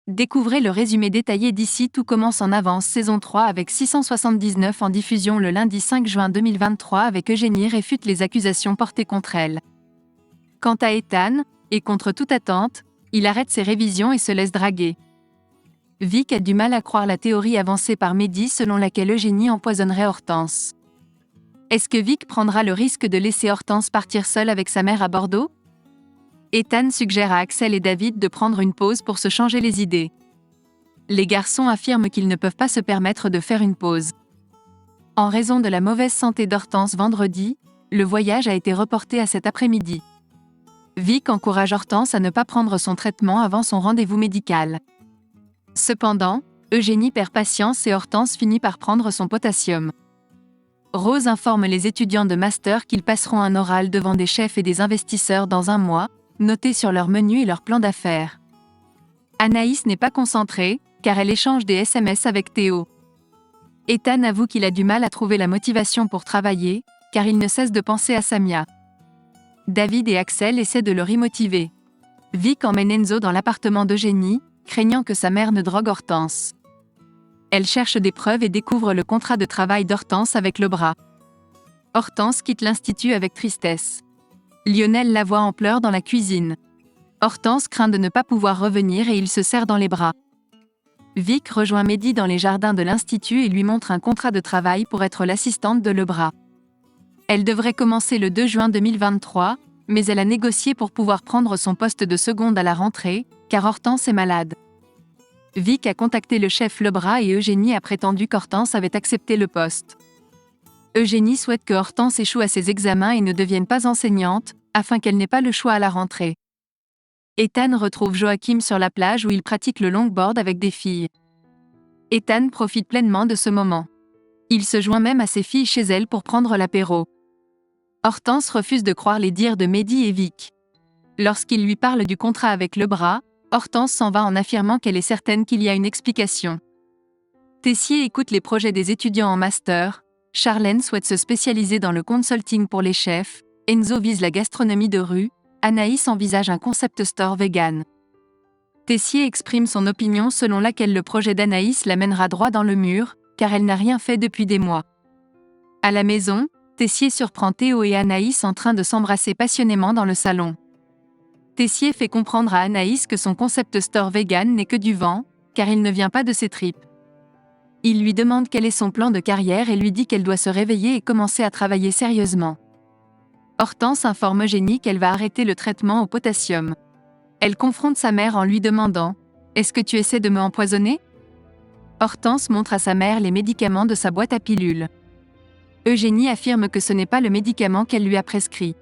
Découvrez le résumé détaillé d'ici. Tout commence en avance saison 3 avec 679 en diffusion le lundi 5 juin 2023 avec Eugénie réfute les accusations portées contre elle. Quant à Ethan, et contre toute attente, il arrête ses révisions et se laisse draguer. Vic a du mal à croire la théorie avancée par Mehdi selon laquelle Eugénie empoisonnerait Hortense. Est-ce que Vic prendra le risque de laisser Hortense partir seule avec sa mère à Bordeaux? Ethan suggère à Axel et David de prendre une pause pour se changer les idées. Les garçons affirment qu'ils ne peuvent pas se permettre de faire une pause. En raison de la mauvaise santé d'Hortense vendredi, le voyage a été reporté à cet après-midi. Vic encourage Hortense à ne pas prendre son traitement avant son rendez-vous médical. Cependant, Eugénie perd patience et Hortense finit par prendre son potassium. Rose informe les étudiants de master qu'ils passeront un oral devant des chefs et des investisseurs dans un mois, notés sur leur menu et leur plan d'affaires. Anaïs n'est pas concentrée, car elle échange des SMS avec Théo. Ethan avoue qu'il a du mal à trouver la motivation pour travailler, car il ne cesse de penser à Samia. David et Axel essaient de le remotiver. Vic emmène Enzo dans l'appartement d'Eugénie, craignant que sa mère ne drogue Hortense. Elle cherche des preuves et découvre le contrat de travail d'Hortense avec le bras. Hortense quitte l'institut avec tristesse. Lionel la voit en pleurs dans la cuisine. Hortense craint de ne pas pouvoir revenir et il se serre dans les bras. Vic rejoint Mehdi dans les jardins de l'institut et lui montre un contrat de travail pour être l'assistante de Lebras. Elle devrait commencer le 2 juin 2023, mais elle a négocié pour pouvoir prendre son poste de seconde à la rentrée, car Hortense est malade. Vic a contacté le chef Lebras et Eugénie a prétendu qu'Hortense avait accepté le poste. Eugénie souhaite que Hortense échoue à ses examens et ne devienne pas enseignante, afin qu'elle n'ait pas le choix à la rentrée. Ethan retrouve Joachim sur la plage où il pratique le longboard avec des filles. Ethan profite pleinement de ce moment. Il se joint même à ses filles chez elle pour prendre l'apéro. Hortense refuse de croire les dires de Mehdi et Vic. Lorsqu'il lui parle du contrat avec Lebras, Hortense s'en va en affirmant qu'elle est certaine qu'il y a une explication. Tessier écoute les projets des étudiants en master, Charlène souhaite se spécialiser dans le consulting pour les chefs, Enzo vise la gastronomie de rue, Anaïs envisage un concept store vegan. Tessier exprime son opinion selon laquelle le projet d'Anaïs l'amènera droit dans le mur, car elle n'a rien fait depuis des mois. À la maison, Tessier surprend Théo et Anaïs en train de s'embrasser passionnément dans le salon. Tessier fait comprendre à Anaïs que son concept store vegan n'est que du vent, car il ne vient pas de ses tripes. Il lui demande quel est son plan de carrière et lui dit qu'elle doit se réveiller et commencer à travailler sérieusement. Hortense informe Eugénie qu'elle va arrêter le traitement au potassium. Elle confronte sa mère en lui demandant « Est-ce que tu essaies de me empoisonner ?» Hortense montre à sa mère les médicaments de sa boîte à pilules. Eugénie affirme que ce n'est pas le médicament qu'elle lui a prescrit.